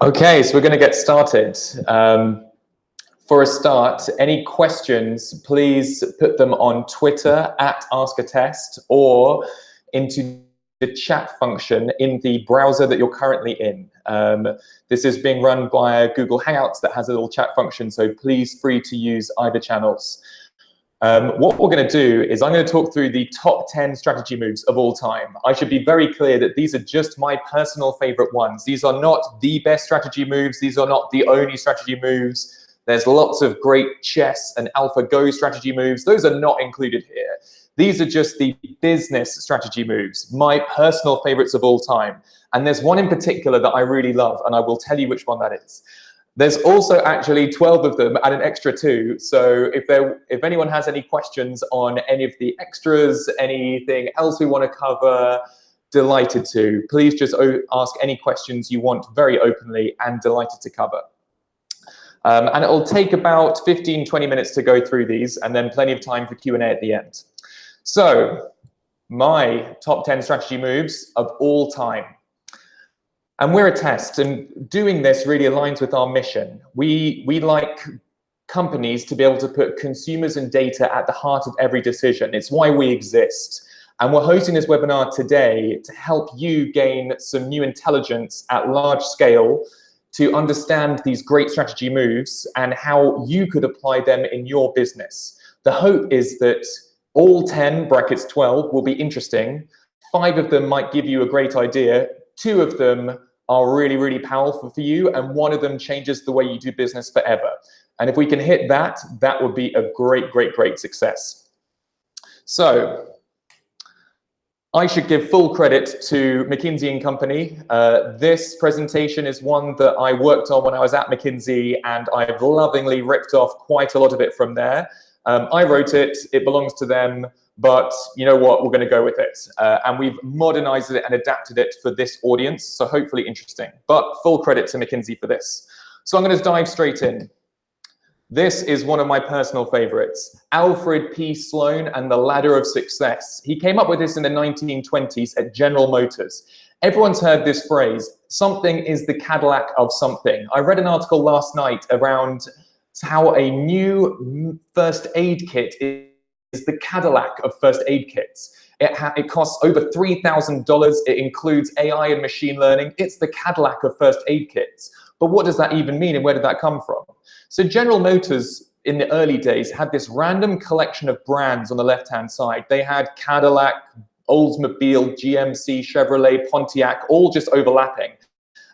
Okay, so we're going to get started. For a start, any questions, please put them on Twitter at @AskAttest or into the chat function in the browser that you're currently in. This is being run via Google Hangouts that has a little chat function, so please free to use either channels. What we're going to do is I'm going to talk through the top 10 strategy moves of all time. I should be very clear that these are just my personal favorite ones. These are not the best strategy moves. These are not the only strategy moves. There's lots of great chess and AlphaGo strategy moves. Those are not included here. These are just the business strategy moves, my personal favorites of all time. And there's one in particular that I really love, and I will tell you which one that is. There's also actually 12 of them and an extra 2. So if anyone has any questions on any of the extras, anything else we want to cover, delighted to. Please just ask any questions you want very openly and delighted to cover. And it will take about 15-20 minutes to go through these and then plenty of time for Q&A at the end. So my top 10 strategy moves of all time. And we're Attest, and doing this really aligns with our mission. We like companies to be able to put consumers and data at the heart of every decision. It's why we exist. And we're hosting this webinar today to help you gain some new intelligence at large scale to understand these great strategy moves and how you could apply them in your business. The hope is that all 10, brackets 12, will be interesting. 5 of them might give you a great idea. 2 of them are really, really powerful for you, and 1 of them changes the way you do business forever. And if we can hit that, that would be a great, great, great success. So I should give full credit to McKinsey & Company. This presentation is one that I worked on when I was at McKinsey, and I've lovingly ripped off quite a lot of it from there. I wrote it, it belongs to them, but you know what, we're going to go with it. And we've modernized it and adapted it for this audience, so hopefully interesting. But full credit to McKinsey for this. So I'm going to dive straight in. This is one of my personal favorites, Alfred P. Sloan and the Ladder of Success. He came up with this in the 1920s at General Motors. Everyone's heard this phrase, something is the Cadillac of something. I read an article last night around how a new first aid kit is the Cadillac of first aid kits. It costs over $3,000. It includes AI and machine learning. It's the Cadillac of first aid kits. But what does that even mean, and where did that come from? So General Motors in the early days had this random collection of brands on the left-hand side. They had Cadillac, Oldsmobile, GMC, Chevrolet, Pontiac, all just overlapping.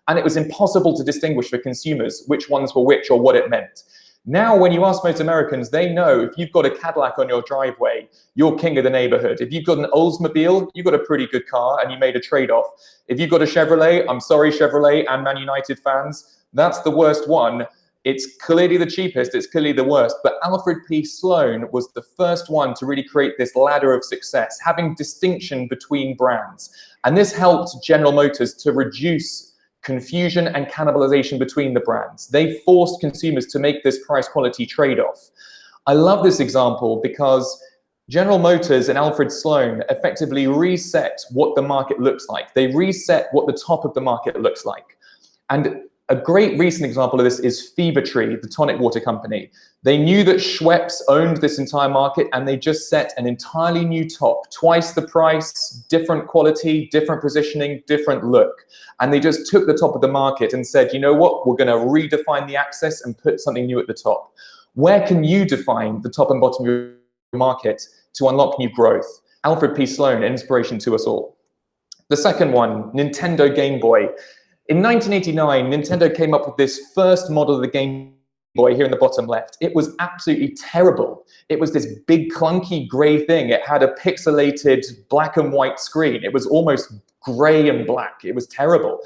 And it was impossible to distinguish for consumers which ones were which or what it meant. Now, when you ask most Americans, they know if you've got a Cadillac on your driveway, you're king of the neighborhood. If you've got an Oldsmobile, you've got a pretty good car and you made a trade-off. If you've got a Chevrolet, I'm sorry, Chevrolet and Man United fans, that's the worst one. It's clearly the cheapest, it's clearly the worst. But Alfred P. Sloan was the first one to really create this ladder of success, having distinction between brands. And this helped General Motors to reduce confusion and cannibalization between the brands. They forced consumers to make this price-quality trade-off. I love this example because General Motors and Alfred Sloan effectively reset what the market looks like. They reset what the top of the market looks like. And a great recent example of this is Fever-Tree, the tonic water company. They knew that Schweppes owned this entire market, and they just set an entirely new top, twice the price, different quality, different positioning, different look. And they just took the top of the market and said, you know what, we're going to redefine the axis and put something new at the top. Where can you define the top and bottom of your market to unlock new growth? Alfred P. Sloan, an inspiration to us all. The second one, Nintendo Game Boy. In 1989, Nintendo came up with this first model of the Game Boy here in the bottom left. It was absolutely terrible. It was this big clunky gray thing. It had a pixelated black and white screen. It was almost gray and black. It was terrible.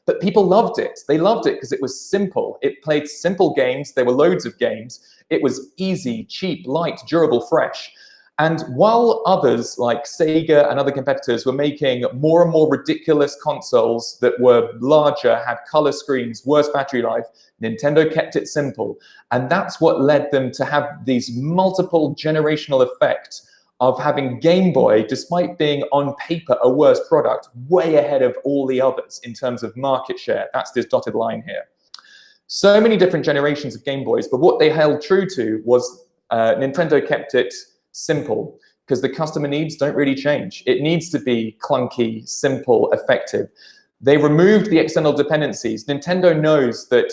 But people loved it. They loved it because it was simple. It played simple games. There were loads of games. It was easy, cheap, light, durable, fresh. And while others like Sega and other competitors were making more and more ridiculous consoles that were larger, had color screens, worse battery life, Nintendo kept it simple. And that's what led them to have these multiple generational effects of having Game Boy, despite being on paper a worse product, way ahead of all the others in terms of market share. That's this dotted line here. So many different generations of Game Boys, but what they held true to was Nintendo kept it simple, because the customer needs don't really change. It needs to be clunky, simple, effective. They removed the external dependencies. Nintendo knows that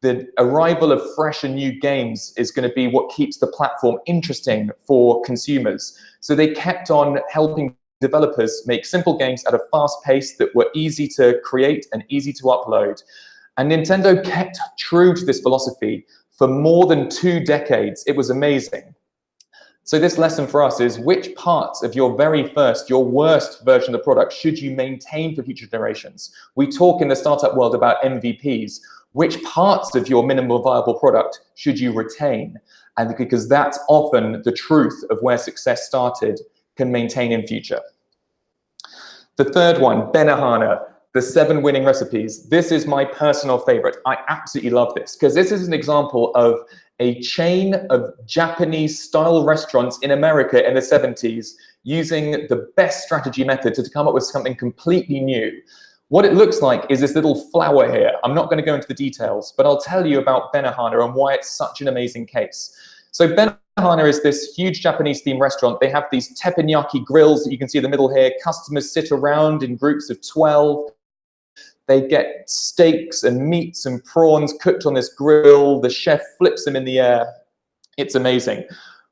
the arrival of fresh and new games is going to be what keeps the platform interesting for consumers. So they kept on helping developers make simple games at a fast pace that were easy to create and easy to upload. And Nintendo kept true to this philosophy for more than 2 decades. It was amazing. So this lesson for us is, which parts of your very first, your worst version of the product should you maintain for future generations? We talk in the startup world about MVPs. Which parts of your minimal viable product should you retain? And because that's often the truth of where success started, can maintain in future. The third one, Benihana, the 7 winning recipes. This is my personal favorite. I absolutely love this, because this is an example of a chain of Japanese style restaurants in America in the 70s using the best strategy method to come up with something completely new. What it looks like is this little flower here. I'm not going to go into the details, but I'll tell you about Benihana and why it's such an amazing case. So Benihana is this huge Japanese themed restaurant. They have these teppanyaki grills that you can see in the middle here. Customers sit around in groups of 12. They get steaks and meats and prawns cooked on this grill. The chef flips them in the air. It's amazing.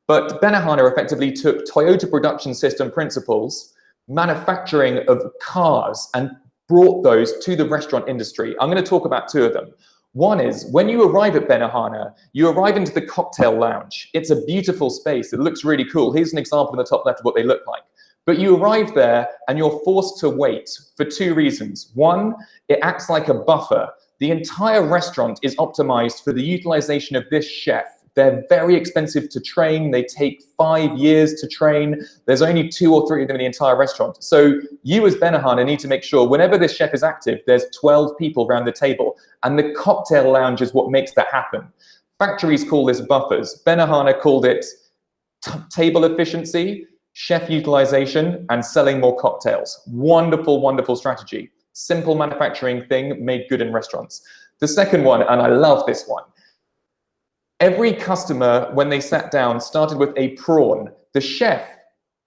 But Benihana effectively took Toyota production system principles, manufacturing of cars, and brought those to the restaurant industry. I'm going to talk about 2 of them. One is, when you arrive at Benihana, you arrive into the cocktail lounge. It's a beautiful space. It looks really cool. Here's an example in the top left of what they look like. But you arrive there and you're forced to wait for 2 reasons. One, it acts like a buffer. The entire restaurant is optimized for the utilization of this chef. They're very expensive to train. They take 5 years to train. There's only 2 or 3 of them in the entire restaurant. So you as Benihana need to make sure whenever this chef is active, there's 12 people around the table. And the cocktail lounge is what makes that happen. Factories call this buffers. Benihana called it table efficiency, chef utilization, and selling more cocktails. Wonderful, wonderful strategy. Simple manufacturing thing made good in restaurants. The second one, and I love this one, every customer, when they sat down, started with a prawn. The chef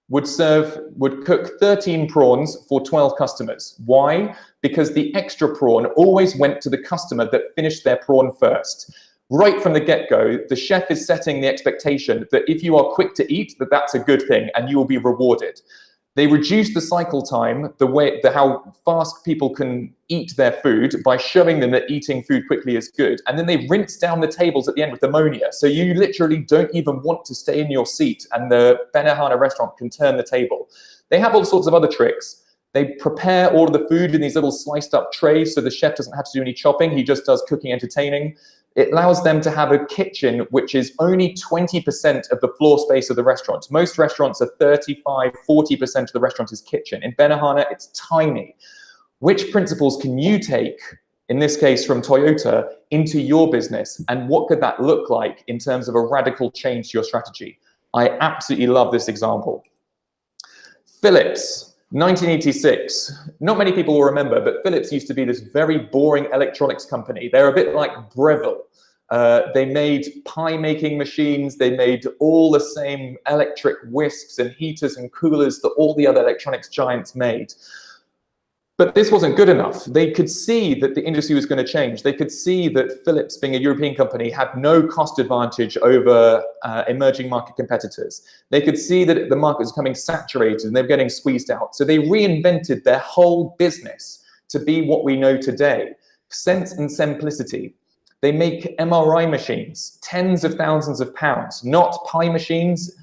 would cook 13 prawns for 12 customers. Why? Because the extra prawn always went to the customer that finished their prawn first. Right from the get-go, the chef is setting the expectation that if you are quick to eat, that's a good thing and you will be rewarded. They reduce the cycle time, how fast people can eat their food, by showing them that eating food quickly is good. And then they rinse down the tables at the end with ammonia. So you literally don't even want to stay in your seat, and the Benihana restaurant can turn the table. They have all sorts of other tricks. They prepare all of the food in these little sliced up trays, so the chef doesn't have to do any chopping. He just does cooking entertaining. It allows them to have a kitchen which is only 20% of the floor space of the restaurant. Most restaurants are 35, 40% of the restaurant is kitchen. In Benihana, it's tiny. Which principles can you take, in this case from Toyota, into your business? And what could that look like in terms of a radical change to your strategy? I absolutely love this example. Philips. 1986, not many people will remember, but Philips used to be this very boring electronics company. They're a bit like Breville. They made pie making machines. They made all the same electric whisks and heaters and coolers that all the other electronics giants made. But this wasn't good enough. They could see that the industry was going to change. They could see that Philips, being a European company, had no cost advantage over emerging market competitors. They could see that the market was becoming saturated and they were getting squeezed out. So they reinvented their whole business to be what we know today: sense and simplicity. They make MRI machines, tens of thousands of pounds, not pie machines,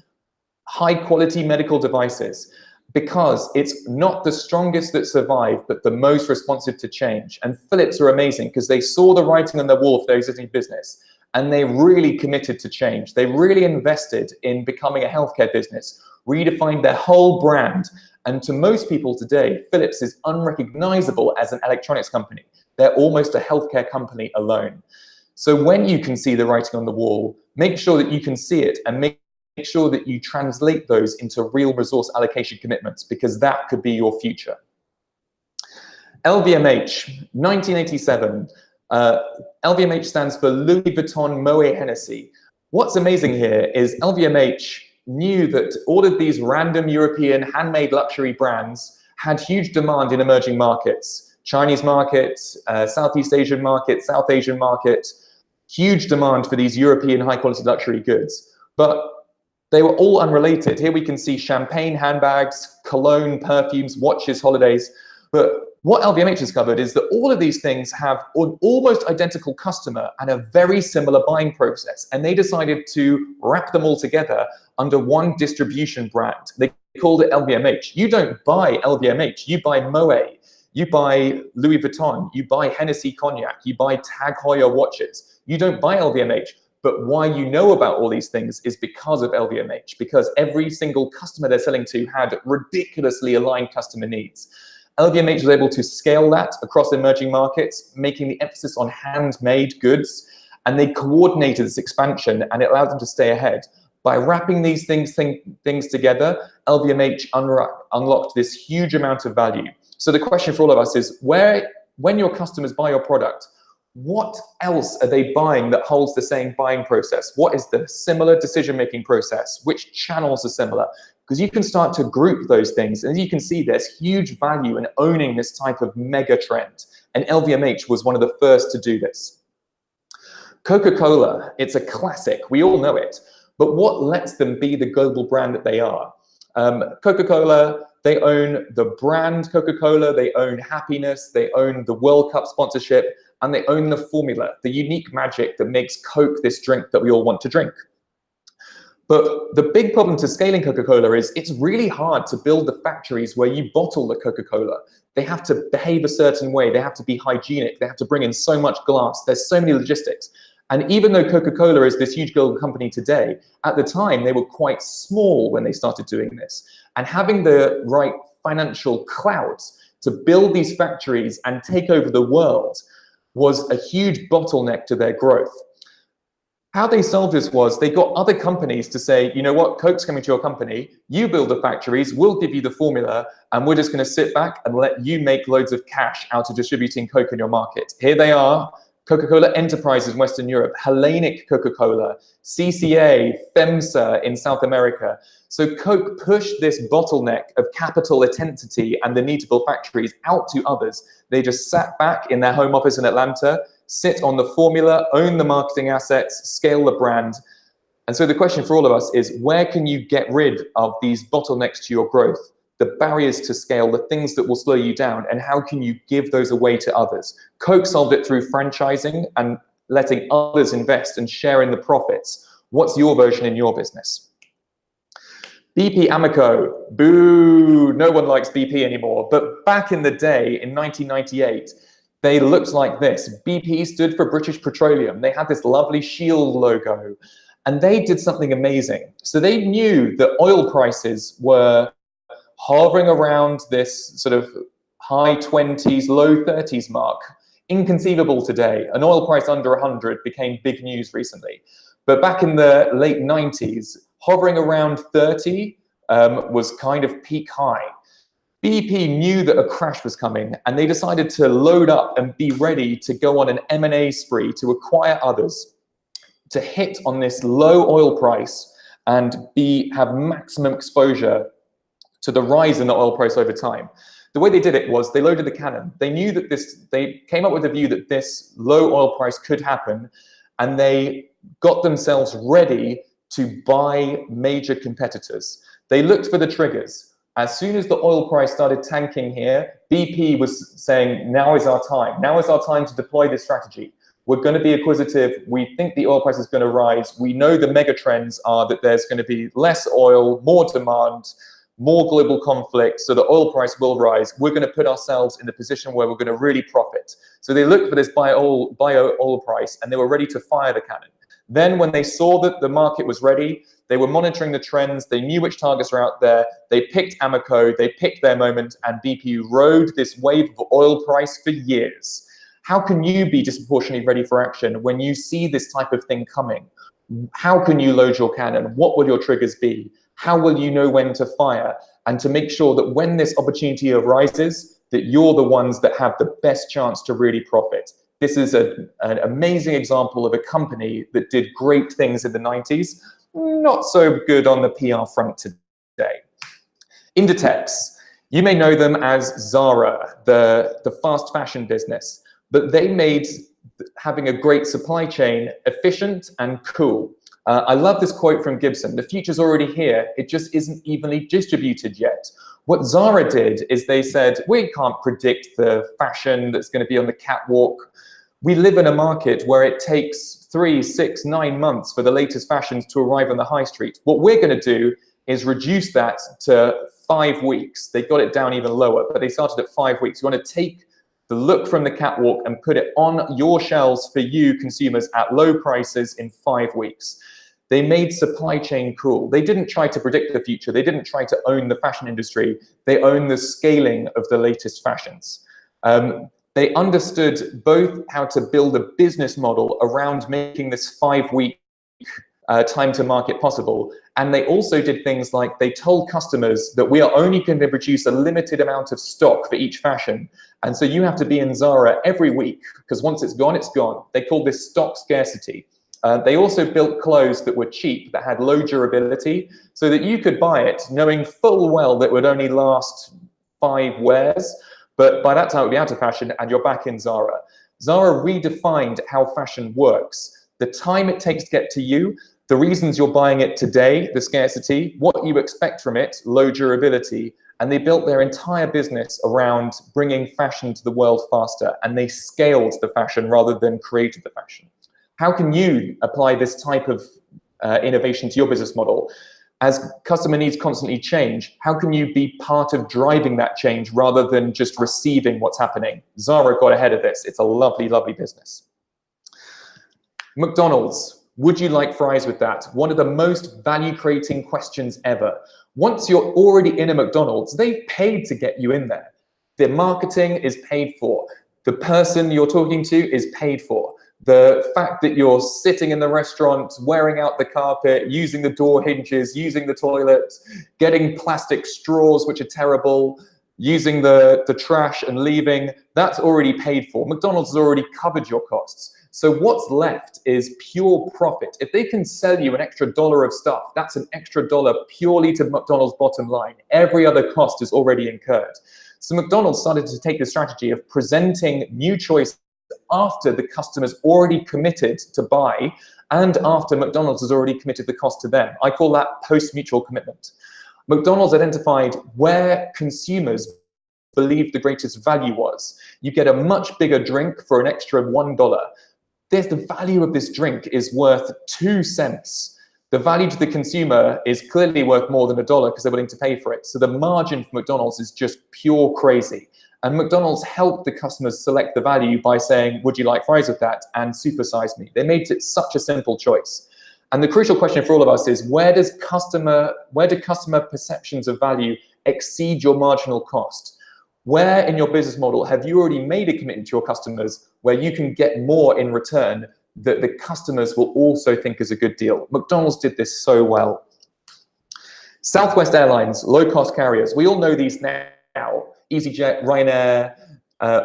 high quality medical devices. Because it's not the strongest that survive, but the most responsive to change. And Philips are amazing because they saw the writing on the wall for their existing business, and they really committed to change. They really invested in becoming a healthcare business, redefined their whole brand. And to most people today, Philips is unrecognizable as an electronics company. They're almost a healthcare company alone. So when you can see the writing on the wall, make sure that you can see it and make sure that you translate those into real resource allocation commitments, because that could be your future. LVMH, 1987. LVMH stands for Louis Vuitton Moet Hennessy. What's amazing here is LVMH knew that all of these random European handmade luxury brands had huge demand in emerging markets, Chinese market, Southeast Asian market, South Asian market, huge demand for these European high quality luxury goods. But they were all unrelated. Here we can see champagne handbags, cologne, perfumes, watches, holidays. But what LVMH discovered is that all of these things have an almost identical customer and a very similar buying process. And they decided to wrap them all together under one distribution brand. They called it LVMH. You don't buy LVMH, you buy Moet, you buy Louis Vuitton, you buy Hennessy Cognac, you buy Tag Heuer watches. You don't buy LVMH. But why you know about all these things is because of LVMH, because every single customer they're selling to had ridiculously aligned customer needs. LVMH was able to scale that across emerging markets, making the emphasis on handmade goods, and they coordinated this expansion, and it allowed them to stay ahead. By wrapping these things together, LVMH unlocked this huge amount of value. So the question for all of us is, when your customers buy your product, what else are they buying that holds the same buying process? What is the similar decision-making process? Which channels are similar? Because you can start to group those things. And as you can see, there's huge value in owning this type of mega trend. And LVMH was one of the first to do this. Coca-Cola, it's a classic. We all know it. But what lets them be the global brand that they are? Coca-Cola, they own the brand Coca-Cola, they own happiness, they own the World Cup sponsorship, and they own the formula, the unique magic that makes Coke this drink that we all want to drink. But the big problem to scaling Coca-Cola is it's really hard to build the factories where you bottle the Coca-Cola. They have to behave a certain way, they have to be hygienic, they have to bring in so much glass, there's so many logistics. And even though Coca-Cola is this huge global company today, at the time they were quite small when they started doing this. And having the right financial clout to build these factories and take over the world was a huge bottleneck to their growth. How they solved this was they got other companies to say, you know what, Coke's coming to your company, you build the factories, we'll give you the formula, and we're just going to sit back and let you make loads of cash out of distributing Coke in your market. Here they are, Coca-Cola Enterprises in Western Europe, Hellenic Coca-Cola, CCA, FEMSA in South America. So Coke pushed this bottleneck of capital intensity and the need to build factories out to others. They just sat back in their home office in Atlanta, sit on the formula, own the marketing assets, scale the brand. And so the question for all of us is, where can you get rid of these bottlenecks to your growth, the barriers to scale, the things that will slow you down, and how can you give those away to others? Coke solved it through franchising and letting others invest and share in the profits. What's your version in your business? BP Amoco, boo, no one likes BP anymore. But back in the day, in 1998, they looked like this. BP stood for British Petroleum. They had this lovely shield logo, and they did something amazing. So they knew that oil prices were hovering around this sort of high 20s, low 30s mark. Inconceivable today. An oil price under 100 became big news recently. But back in the late 90s, hovering around 30 was kind of peak high. BP knew that a crash was coming, and they decided to load up and be ready to go on an M&A spree to acquire others, to hit on this low oil price and have maximum exposure to the rise in the oil price over time. The way they did it was they loaded the cannon. They knew that they came up with a view that this low oil price could happen, and they got themselves ready to buy major competitors. They looked for the triggers. As soon as the oil price started tanking here, BP was saying, now is our time. Now is our time to deploy this strategy. We're going to be acquisitive. We think the oil price is going to rise. We know the mega trends are that there's going to be less oil, more demand, more global conflict, so the oil price will rise. We're going to put ourselves in the position where we're going to really profit. So they looked for this buy oil price, and they were ready to fire the cannon. Then when they saw that the market was ready, they were monitoring the trends, they knew which targets were out there, they picked Amoco, they picked their moment, and BP rode this wave of oil price for years. How can you be disproportionately ready for action when you see this type of thing coming? How can you load your cannon? What will your triggers be? How will you know when to fire? And to make sure that when this opportunity arises, that you're the ones that have the best chance to really profit. This is an amazing example of a company that did great things in the 90s, not so good on the PR front today. Inditex, you may know them as Zara, the fast fashion business, but they made having a great supply chain efficient and cool. I love this quote from Gibson: "The future's already here, it just isn't evenly distributed yet." What Zara did is they said, we can't predict the fashion that's going to be on the catwalk. We live in a market where it takes 3, 6, 9 months for the latest fashions to arrive on the high street. What we're going to do is reduce that to 5 weeks. They got it down even lower, but they started at 5 weeks. You want to take the look from the catwalk and put it on your shelves for you consumers at low prices in 5 weeks. They made supply chain cool. They didn't try to predict the future. They didn't try to own the fashion industry. They own the scaling of the latest fashions. They understood both how to build a business model around making this 5-week time to market possible. And they also did things like they told customers that we are only going to produce a limited amount of stock for each fashion. And so you have to be in Zara every week, because once it's gone, it's gone. They called this stock scarcity. They also built clothes that were cheap, that had low durability, so that you could buy it knowing full well that it would only last 5 wears, but by that time it would be out of fashion and you're back in Zara. Zara redefined how fashion works. The time it takes to get to you, the reasons you're buying it today, the scarcity, what you expect from it, low durability, and they built their entire business around bringing fashion to the world faster, and they scaled the fashion rather than created the fashion. How can you apply this type of innovation to your business model? As customer needs constantly change, how can you be part of driving that change rather than just receiving what's happening? Zara got ahead of this. It's a lovely, lovely business. McDonald's, would you like fries with that? One of the most value-creating questions ever. Once you're already in a McDonald's, they've paid to get you in there. The marketing is paid for. The person you're talking to is paid for. The fact that you're sitting in the restaurant, wearing out the carpet, using the door hinges, using the toilet, getting plastic straws, which are terrible, using the trash and leaving, that's already paid for. McDonald's has already covered your costs. So what's left is pure profit. If they can sell you an extra $1 of stuff, that's an extra $1 purely to McDonald's bottom line. Every other cost is already incurred. So McDonald's started to take the strategy of presenting new choices after the customer's already committed to buy and after McDonald's has already committed the cost to them. I call that post-mutual commitment. McDonald's identified where consumers believed the greatest value was. You get a much bigger drink for an extra $1. There's the value of this drink is worth 2 cents. The value to the consumer is clearly worth more than $1 because they're willing to pay for it. So the margin for McDonald's is just pure crazy. And McDonald's helped the customers select the value by saying, would you like fries with that? And supersize me. They made it such a simple choice. And the crucial question for all of us is, where do customer perceptions of value exceed your marginal cost? Where in your business model have you already made a commitment to your customers where you can get more in return that the customers will also think is a good deal? McDonald's did this so well. Southwest Airlines, low-cost carriers. We all know these now. EasyJet, Ryanair,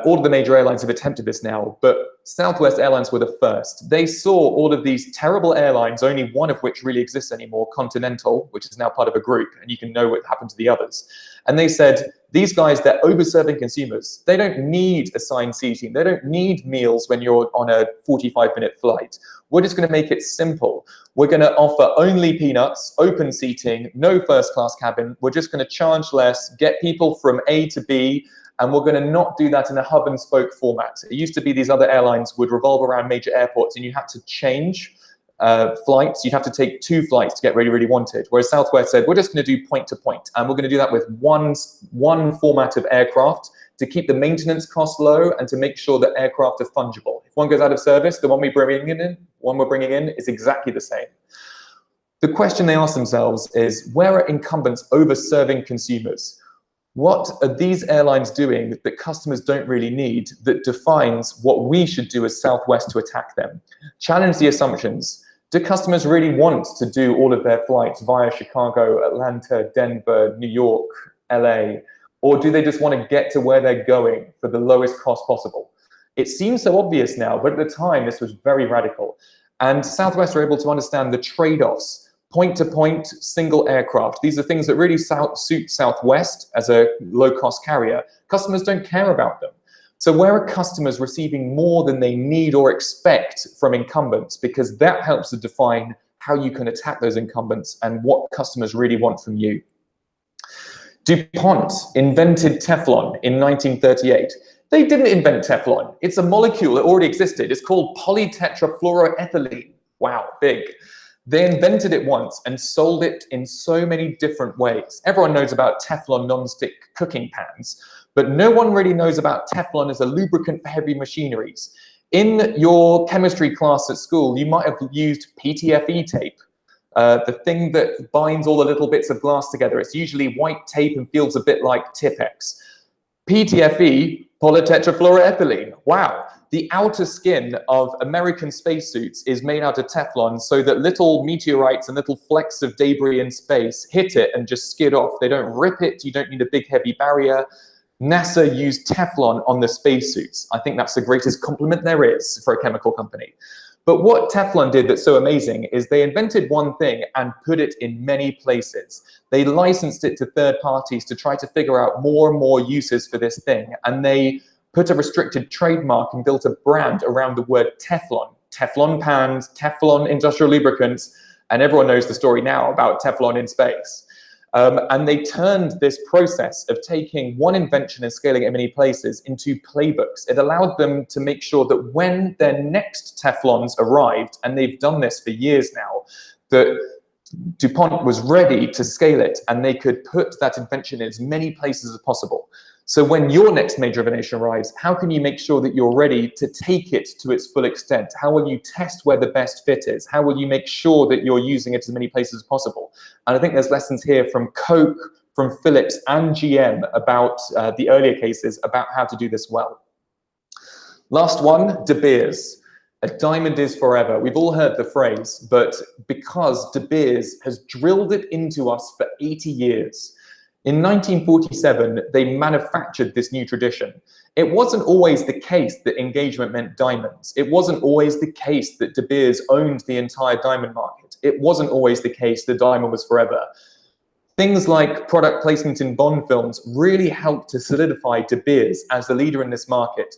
all of the major airlines have attempted this now, but Southwest Airlines were the first. They saw all of these terrible airlines, only one of which really exists anymore, Continental, which is now part of a group, and you can know what happened to the others. And they said, these guys, they're over-serving consumers. They don't need assigned seating. They don't need meals when you're on a 45-minute flight. We're just going to make it simple. We're going to offer only peanuts, open seating, no first-class cabin. We're just going to charge less, get people from A to B, and we're going to not do that in a hub-and-spoke format. It used to be these other airlines would revolve around major airports, and you had to change flights. You'd have to take 2 flights to get where you really wanted. Whereas Southwest said, we're just going to do point to point, and we're going to do that with one format of aircraft to keep the maintenance costs low and to make sure that aircraft are fungible. If one goes out of service, the one we're bringing in is exactly the same. The question they ask themselves is, where are incumbents over-serving consumers? What are these airlines doing that customers don't really need that defines what we should do as Southwest to attack them? Challenge the assumptions. Do customers really want to do all of their flights via Chicago, Atlanta, Denver, New York, LA? Or do they just want to get to where they're going for the lowest cost possible? It seems so obvious now, but at the time, this was very radical. And Southwest were able to understand the trade-offs, point-to-point, single aircraft. These are things that really suit Southwest as a low-cost carrier. Customers don't care about them. So where are customers receiving more than they need or expect from incumbents? Because that helps to define how you can attack those incumbents and what customers really want from you. DuPont invented Teflon in 1938. They didn't invent Teflon. It's a molecule that already existed. It's called polytetrafluoroethylene. Wow, big. They invented it once and sold it in so many different ways. Everyone knows about Teflon non-stick cooking pans, but no one really knows about Teflon as a lubricant for heavy machineries. In your chemistry class at school, you might have used PTFE tape, the thing that binds all the little bits of glass together. It's usually white tape and feels a bit like Tipex. PTFE, polytetrafluoroethylene. Wow. The outer skin of American spacesuits is made out of Teflon so that little meteorites and little flecks of debris in space hit it and just skid off. They don't rip it. You don't need a big heavy barrier. NASA used Teflon on the spacesuits. I think that's the greatest compliment there is for a chemical company. But what Teflon did that's so amazing is they invented one thing and put it in many places. They licensed it to third parties to try to figure out more and more uses for this thing. And they put a restricted trademark and built a brand around the word Teflon. Teflon pans, Teflon industrial lubricants, and everyone knows the story now about Teflon in space. And they turned this process of taking one invention and scaling it in many places into playbooks. It allowed them to make sure that when their next Teflons arrived, and they've done this for years now, that DuPont was ready to scale it and they could put that invention in as many places as possible. So when your next major innovation arrives, how can you make sure that you're ready to take it to its full extent? How will you test where the best fit is? How will you make sure that you're using it as many places as possible? And I think there's lessons here from Coke, from Philips and GM about the earlier cases about how to do this well. Last one, De Beers. A diamond is forever. We've all heard the phrase, but because De Beers has drilled it into us for 80 years, in 1947, they manufactured this new tradition. It wasn't always the case that engagement meant diamonds. It wasn't always the case that De Beers owned the entire diamond market. It wasn't always the case the diamond was forever. Things like product placement in Bond films really helped to solidify De Beers as the leader in this market.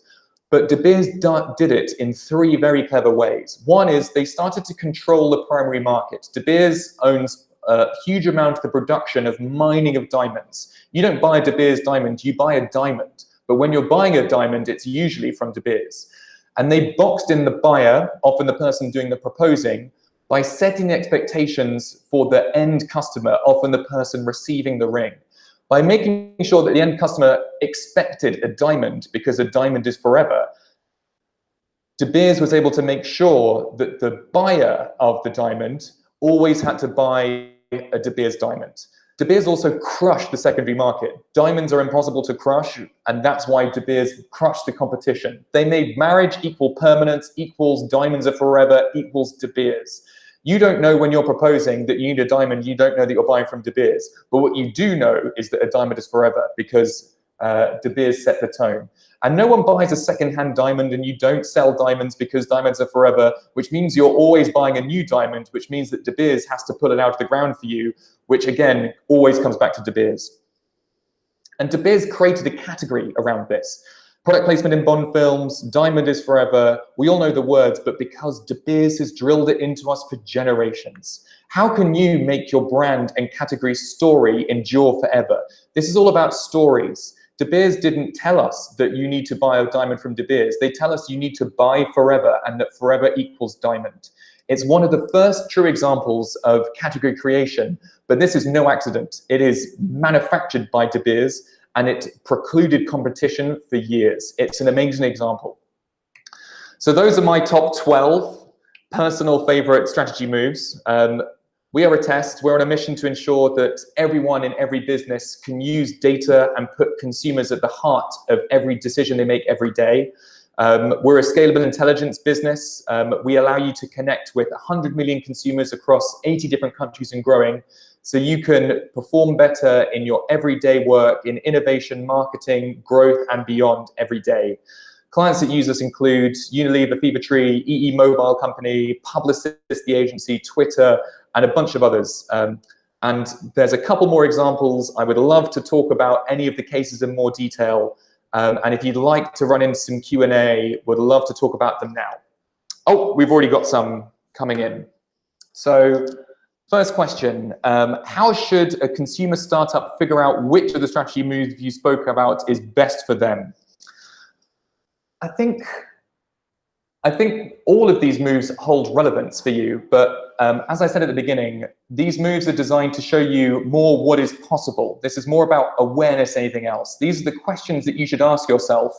But De Beers did it in three very clever ways. One is they started to control the primary market. De Beers owns a huge amount of the production of mining of diamonds. You don't buy a De Beers diamond, you buy a diamond. But when you're buying a diamond, it's usually from De Beers. And they boxed in the buyer, often the person doing the proposing, by setting expectations for the end customer, often the person receiving the ring. By making sure that the end customer expected a diamond because a diamond is forever, De Beers was able to make sure that the buyer of the diamond always had to buy a De Beers diamond. De Beers also crushed the secondary market. Diamonds are impossible to crush, and that's why De Beers crushed the competition. They made marriage equal permanence equals diamonds are forever equals De Beers. You don't know when you're proposing that you need a diamond, you don't know that you're buying from De Beers. But what you do know is that a diamond is forever because De Beers set the tone. And no one buys a second-hand diamond, and you don't sell diamonds because diamonds are forever, which means you're always buying a new diamond, which means that De Beers has to pull it out of the ground for you, which again, always comes back to De Beers. And De Beers created a category around this. Product placement in Bond films, diamond is forever. We all know the words, but because De Beers has drilled it into us for generations. How can you make your brand and category story endure forever? This is all about stories. De Beers didn't tell us that you need to buy a diamond from De Beers. They tell us you need to buy forever and that forever equals diamond. It's one of the first true examples of category creation, but this is no accident. It is manufactured by De Beers and it precluded competition for years. It's an amazing example. So those are my top 12 personal favorite strategy moves. We are Attest. We're on a mission to ensure that everyone in every business can use data and put consumers at the heart of every decision they make every day. We're a scalable intelligence business. We allow you to connect with 100 million consumers across 80 different countries and growing, so you can perform better in your everyday work, in innovation, marketing, growth, and beyond every day. Clients that use us include Unilever, Fevertree, EE Mobile Company, Publicis, the agency, Twitter, and a bunch of others. And there's a couple more examples. I would love to talk about any of the cases in more detail. And if you'd like to run into some Q&A, would love to talk about them now. Oh, we've already got some coming in. So first question, how should a consumer startup figure out which of the strategy moves you spoke about is best for them? I think all of these moves hold relevance for you, but as I said at the beginning, these moves are designed to show you more what is possible. This is more about awareness than anything else. These are the questions that you should ask yourself.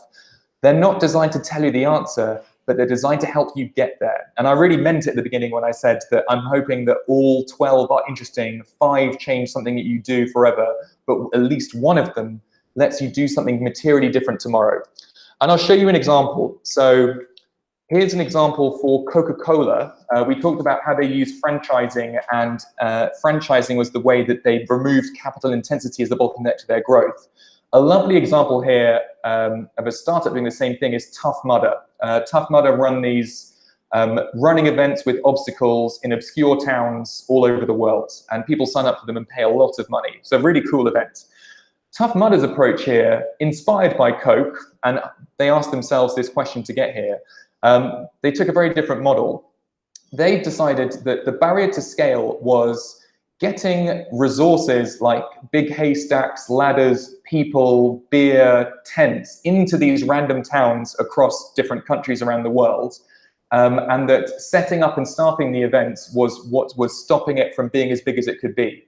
They're not designed to tell you the answer, but they're designed to help you get there. And I really meant it at the beginning when I said that I'm hoping that all 12 are interesting, 5 change something that you do forever, but at least one of them lets you do something materially different tomorrow. And I'll show you an example. So here's an example for Coca-Cola. We talked about how they use franchising, and franchising was the way that they removed capital intensity as the bottleneck to their growth. A lovely example here of a startup doing the same thing is Tough Mudder. Tough Mudder run these running events with obstacles in obscure towns all over the world, and people sign up for them and pay a lot of money. So a really cool event. Tough Mudder's approach here, inspired by Coke, and they asked themselves this question to get here. They took a very different model. They decided that the barrier to scale was getting resources like big haystacks, ladders, people, beer, tents into these random towns across different countries around the world. And that setting up and staffing the events was what was stopping it from being as big as it could be.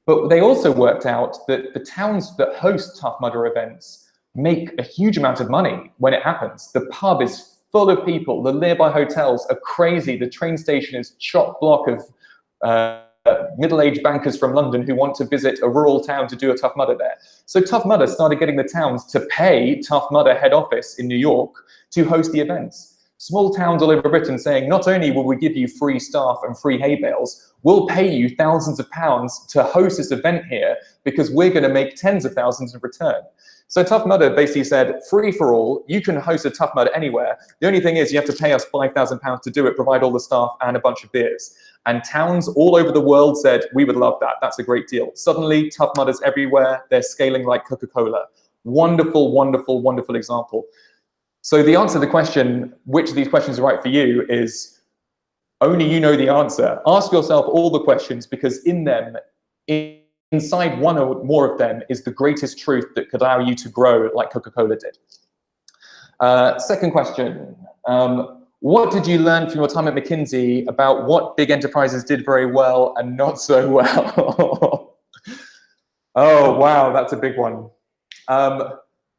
But they also worked out that the towns that host Tough Mudder events make a huge amount of money when it happens. The pub is full of people, the nearby hotels are crazy, the train station is chock-block of middle-aged bankers from London who want to visit a rural town to do a Tough Mudder there. So Tough Mudder started getting the towns to pay Tough Mudder head office in New York to host the events. Small towns all over Britain saying, not only will we give you free staff and free hay bales, we'll pay you thousands of pounds to host this event here because we're going to make tens of thousands in return. So Tough Mudder basically said, free for all, you can host a Tough Mudder anywhere. The only thing is you have to pay us £5,000 to do it, provide all the staff and a bunch of beers. And towns all over the world said, we would love that. That's a great deal. Suddenly, Tough Mudders everywhere. They're scaling like Coca-Cola. Wonderful, wonderful, wonderful example. So the answer to the question, which of these questions are right for you, is only you know the answer. Ask yourself all the questions, because in them, inside one or more of them is the greatest truth that could allow you to grow like Coca-Cola did. Second question. What did you learn from your time at McKinsey about what big enterprises did very well and not so well? Oh, wow, that's a big one.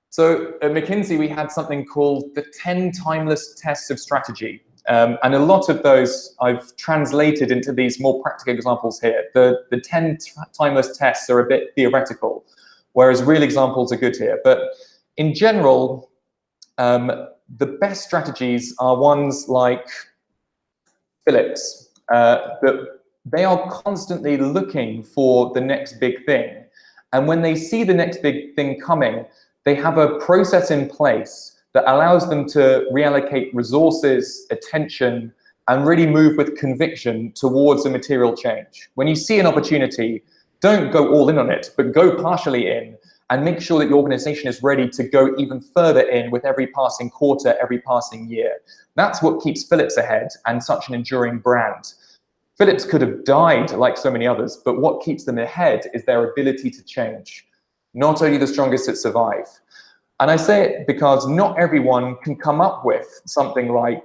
So at McKinsey, we had something called the 10 timeless tests of strategy. And a lot of those I've translated into these more practical examples here. The 10 timeless tests are a bit theoretical, whereas real examples are good here. But in general, the best strategies are ones like Philips, that they are constantly looking for the next big thing. And when they see the next big thing coming, they have a process in place that allows them to reallocate resources, attention, and really move with conviction towards a material change. When you see an opportunity, don't go all in on it, but go partially in and make sure that your organization is ready to go even further in with every passing quarter, every passing year. That's what keeps Philips ahead and such an enduring brand. Philips could have died like so many others, but what keeps them ahead is their ability to change. Not only the strongest that survive. And I say it because not everyone can come up with something like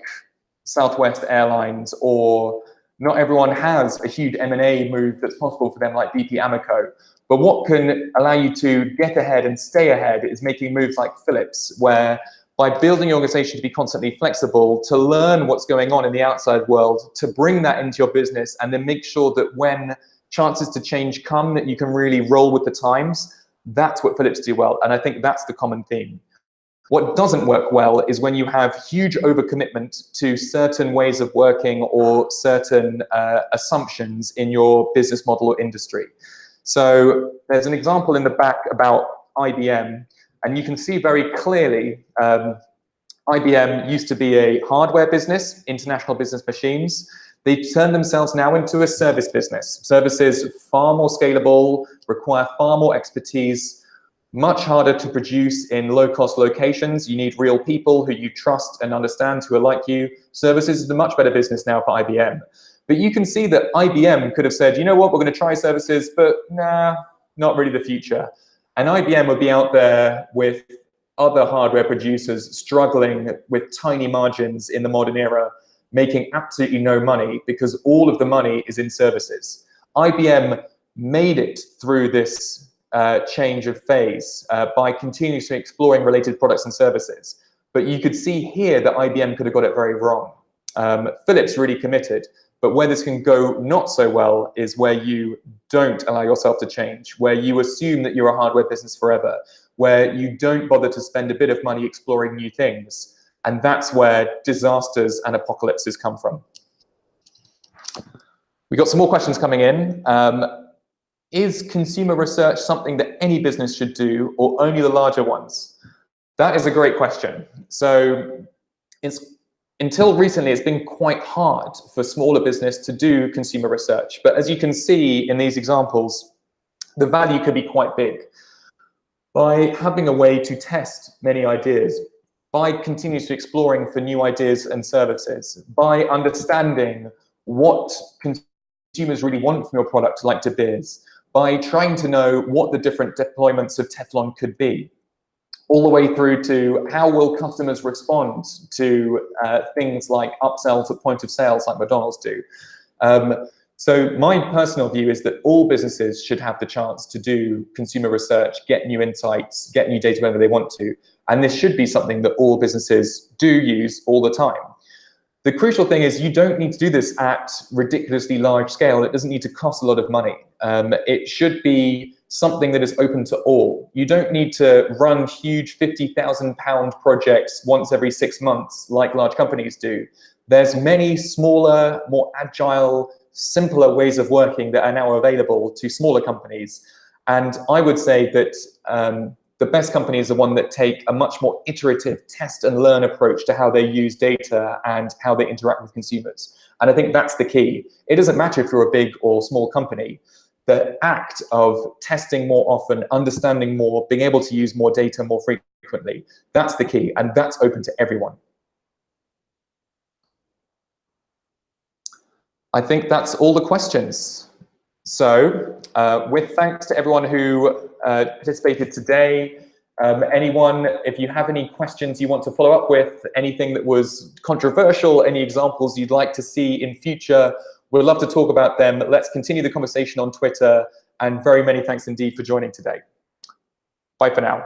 Southwest Airlines, or not everyone has a huge M&A move that's possible for them like BP Amoco. But what can allow you to get ahead and stay ahead is making moves like Philips, where by building your organization to be constantly flexible, to learn what's going on in the outside world, to bring that into your business, and then make sure that when chances to change come, that you can really roll with the times. That's what Philips do well, and I think that's the common theme. What doesn't work well is when you have huge overcommitment to certain ways of working or certain assumptions in your business model or industry. So there's an example in the back about IBM, and you can see very clearly IBM used to be a hardware business, International Business Machines. They turned themselves now into a service business. Services far more scalable, require far more expertise, much harder to produce in low-cost locations. You need real people who you trust and understand, who are like you. Services is a much better business now for IBM. But you can see that IBM could have said, you know what, we're going to try services, but nah, not really the future. And IBM would be out there with other hardware producers struggling with tiny margins in the modern era, making absolutely no money because all of the money is in services. IBM made it through this change of phase by continuously exploring related products and services. But you could see here that IBM could have got it very wrong. Philips really committed, but where this can go not so well is where you don't allow yourself to change, where you assume that you're a hardware business forever, where you don't bother to spend a bit of money exploring new things. And that's where disasters and apocalypses come from. We got some more questions coming in. Is consumer research something that any business should do, or only the larger ones? That is a great question. So until recently, it's been quite hard for smaller business to do consumer research. But as you can see in these examples, the value could be quite big. By having a way to test many ideas, by continuously exploring for new ideas and services, by understanding what consumers really want from your product, like De Beers, by trying to know what the different deployments of Teflon could be, all the way through to how will customers respond to things like upsells at point of sales like McDonald's do. So my personal view is that all businesses should have the chance to do consumer research, get new insights, get new data whenever they want to. And this should be something that all businesses do use all the time. The crucial thing is you don't need to do this at ridiculously large scale. It doesn't need to cost a lot of money. It should be something that is open to all. You don't need to run huge £50,000 projects once every 6 months like large companies do. There's many smaller, more agile, simpler ways of working that are now available to smaller companies. And I would say that the best companies are one that take a much more iterative test and learn approach to how they use data and how they interact with consumers. And I think that's the key. It doesn't matter if you're a big or small company. The act of testing more often, understanding more, being able to use more data more frequently, that's the key, and that's open to everyone. I think that's all the questions. So with thanks to everyone who participated today, anyone, if you have any questions you want to follow up with, anything that was controversial, any examples you'd like to see in future, we'd love to talk about them. Let's continue the conversation on Twitter, and very many thanks indeed for joining today. Bye for now.